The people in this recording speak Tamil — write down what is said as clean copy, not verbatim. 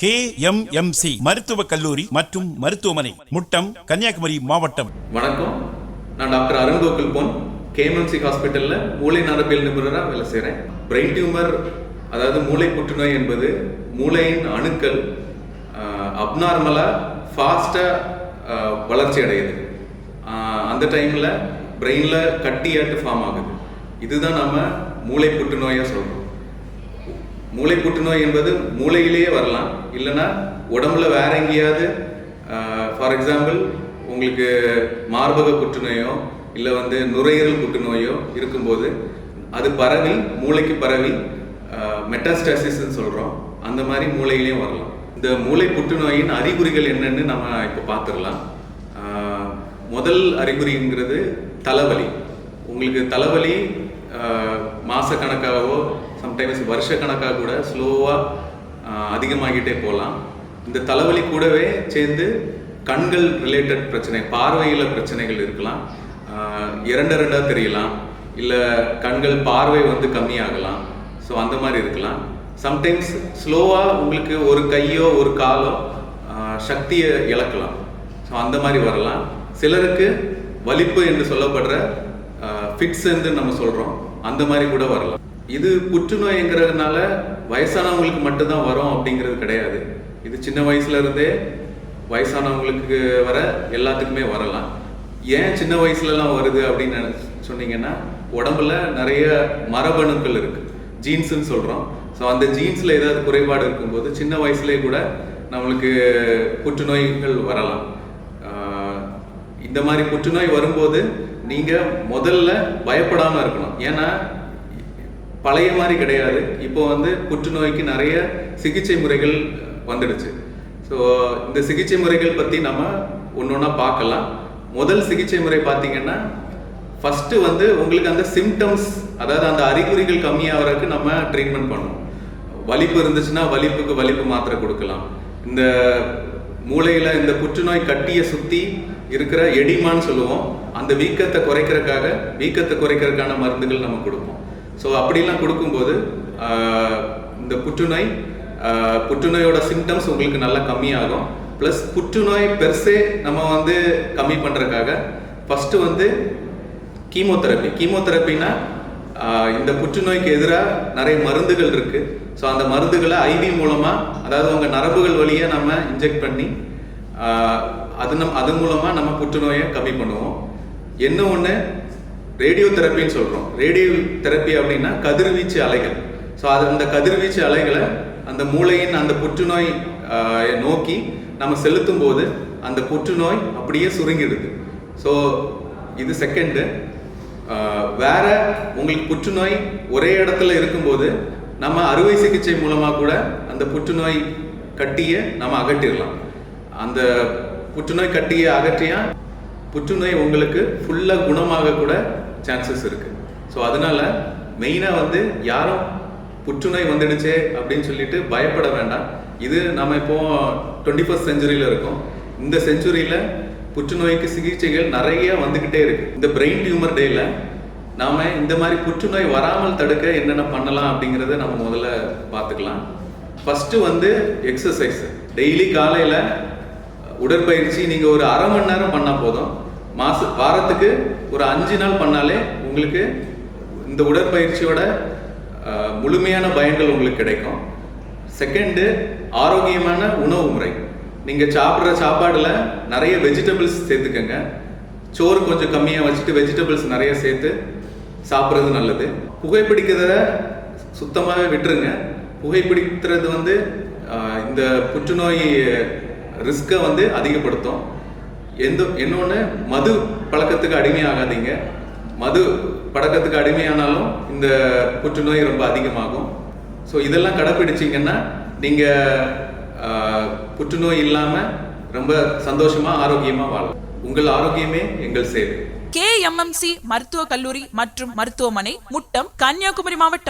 KMMC மருத்துவக் கல்லூரி மற்றும் மருத்துவமனை, முட்டம், கன்னியாகுமரி மாவட்டம். வணக்கம், நான் டாக்டர் அருண் கோகுல் பொன், KMMC ஹாஸ்பிட்டலில் மூளை நரம்பியல் நிபுணராக வேலை செய்கிறேன். பிரெயின் டியூமர், அதாவது மூளை புற்றுநோய் என்பது மூளையின் அணுக்கள் அப்நார்மலாக ஃபாஸ்ட்டாக வளர்ச்சி அடையுது. அந்த டைமில் பிரெயினில் கட்டியாட்டு ஃபார்ம் ஆகுது. இதுதான் நம்ம மூளை புற்றுநோயாக சொல்கிறோம். மூளை புற்றுநோய் என்பது மூளையிலேயே வரலாம், இல்லைன்னா உடம்புல வேற எங்கேயாவது, ஃபார் எக்ஸாம்பிள் உங்களுக்கு மார்பக புற்றுநோயோ இல்லை நுரையீரல் புற்றுநோயோ இருக்கும்போது அது பரவி மூளைக்கு பரவி மெட்டாஸ்டாசிஸ்ன்னு சொல்கிறோம், அந்த மாதிரி மூளையிலையும் வரலாம். இந்த மூளை புற்றுநோயின் அறிகுறிகள் என்னன்னு நம்ம இப்போ பார்த்துடலாம். முதல் அறிகுறிங்கிறது தலைவலி. உங்களுக்கு தலைவலி மாதக்கணக்காகவோ சம்டைம்ஸ் வருஷக்கணக்காக கூட ஸ்லோவாக அதிகமாகிட்டே போகலாம். இந்த தலைவலி கூடவே சேர்ந்து கண்கள் ரிலேட்டட் பிரச்சனை, பார்வையில் பிரச்சனைகள் இருக்கலாம். இரண்டாக தெரியலாம், இல்லை கண்கள் பார்வை கம்மியாகலாம். ஸோ அந்த மாதிரி இருக்கலாம். சம்டைம்ஸ் ஸ்லோவாக உங்களுக்கு ஒரு கையோ ஒரு காலோ சக்தியை இழக்கலாம். ஸோ அந்த மாதிரி வரலாம். சிலருக்கு வலிப்பு என்று சொல்லப்படுற ஃபிட்ஸ் என்று நம்ம சொல்கிறோம், அந்த மாதிரி கூட வரலாம். இது புற்றுநோய்ங்கிறதுனால வயசானவங்களுக்கு மட்டும்தான் வரும் அப்படிங்கிறது கிடையாது. இது சின்ன வயசுலேருந்தே வயசானவங்களுக்கு வர எல்லாத்துக்குமே வரலாம். ஏன் சின்ன வயசுலலாம் வருது அப்படின்னு சொன்னீங்கன்னா, உடம்புல நிறைய மரபணுக்கள் இருக்குது, ஜீன்ஸுன்னு சொல்கிறோம். ஸோ அந்த ஜீன்ஸில் ஏதாவது குறைபாடு இருக்கும்போது சின்ன வயசுலேயே கூட நம்மளுக்கு புற்றுநோய்கள் வரலாம். இந்த மாதிரி புற்றுநோய் வரும்போது நீங்கள் முதல்ல பயப்படாமல் இருக்கணும். ஏன்னா பழைய மாதிரி கிடையாது. இப்போ புற்றுநோய்க்கு நிறைய சிகிச்சை முறைகள் வந்துடுச்சு. ஸோ இந்த சிகிச்சை முறைகள் பற்றி நம்ம ஒன்று ஒன்றா பார்க்கலாம். முதல் சிகிச்சை முறை பார்த்தீங்கன்னா, ஃபஸ்ட்டு உங்களுக்கு அந்த சிம்டம்ஸ், அதாவது அந்த அறிகுறிகள் கம்மியாகிறதுக்கு நம்ம ட்ரீட்மெண்ட் பண்ணணும். வலிப்பு இருந்துச்சுன்னா வலிப்புக்கு வலிப்பு மாத்திரை கொடுக்கலாம். இந்த மூளையில் இந்த புற்றுநோய் கட்டியை சுற்றி இருக்கிற எடிமான்னு சொல்லுவோம், அந்த வீக்கத்தை குறைக்கிறதுக்கான மருந்துகள் நம்ம கொடுப்போம். ஸோ அப்படிலாம் கொடுக்கும்போது இந்த புற்றுநோயோட சிம்டம்ஸ் உங்களுக்கு நல்லா கம்மியாகும். ப்ளஸ் புற்றுநோய் பெர்சே நம்ம கம்மி பண்ணுறதுக்காக ஃபஸ்ட்டு கீமோதெரப்பினா இந்த புற்றுநோய்க்கு எதிராக நிறைய மருந்துகள் இருக்குது. ஸோ அந்த மருந்துகளை IV மூலமாக, அதாவது உங்கள் நரம்புகள் வழியாக நம்ம இன்ஜெக்ட் பண்ணி அது மூலமாக நம்ம புற்றுநோயை கம்மி பண்ணுவோம். என்ன ஒன்று, ரேடியோ தெரப்பின்னு சொல்கிறோம். ரேடியோ தெரப்பி அப்படின்னா கதிர்வீச்சு அலைகள். ஸோ அந்த கதிர்வீச்சு அலைகளை அந்த மூளையின் அந்த புற்றுநோய் நோக்கி நம்ம செலுத்தும் போது அந்த புற்றுநோய் அப்படியே சுருங்கிடுது. ஸோ இது செகண்டு. வேற உங்களுக்கு புற்றுநோய் ஒரே இடத்துல இருக்கும்போது நம்ம அறுவை சிகிச்சை மூலமாக கூட அந்த புற்றுநோய் கட்டியை நம்ம அகற்றிடலாம். அந்த புற்றுநோய் கட்டியை அகற்றியா புற்றுநோய் உங்களுக்கு ஃபுல்லாக குணமாக கூட சான்சஸ் இருக்குது. ஸோ அதனால மெயினாக யாரும் புற்றுநோய் வந்துடுச்சே அப்படின்னு சொல்லிட்டு பயப்பட வேண்டாம். இது நம்ம இப்போ 21st செஞ்சுரியில் இருக்கோம். இந்த செஞ்சுரியில் புற்றுநோய்க்கு சிகிச்சைகள் நிறைய வந்துக்கிட்டே இருக்கு. இந்த பிரெயின் டியூமர் டேல நாம் இந்த மாதிரி புற்றுநோய் வராமல் தடுக்க என்னென்ன பண்ணலாம் அப்படிங்கிறத நம்ம முதல்ல பார்த்துக்கலாம். First exercise. டெய்லி காலையில் உடற்பயிற்சி நீங்கள் ஒரு அரை மணி நேரம் பண்ணால் போதும். வாரத்துக்கு ஒரு 5 நாள் பண்ணாலே உங்களுக்கு இந்த உடற்பயிற்சியோட முழுமையான பயன்கள் உங்களுக்கு கிடைக்கும். செகண்டு, ஆரோக்கியமான உணவு முறை. நீங்கள் சாப்பிட்ற சாப்பாடில் நிறைய வெஜிடபிள்ஸ் சேர்த்துக்கங்க. சோறு கொஞ்சம் கம்மியாக வச்சுட்டு வெஜிடபிள்ஸ் நிறைய சேர்த்து சாப்பிட்றது நல்லது. புகைப்பிடிக்கிறத சுத்தமாகவே விட்டுருங்க. புகைப்பிடிக்கிறது இந்த புற்றுநோய் ரிஸ்கை அதிகப்படுத்தும். இன்னொன்று, மது பழக்கத்துக்கு அடிமையாகாதீங்க. மது பழக்கத்துக்கு அடிமையானாலும் இந்த புற்றுநோய் ரொம்ப அதிகமாகும். ஸோ இதெல்லாம் கடைப்பிடிச்சிங்கன்னா நீங்கள் புற்றுநோய் இல்லாமல் ரொம்ப சந்தோஷமாக ஆரோக்கியமாக வாழலாம். உங்கள் ஆரோக்கியமே எங்கள் சேவை. KMMC மருத்துவக் கல்லூரி மற்றும் மருத்துவமனை, முட்டம், கன்னியாகுமரி மாவட்டம்.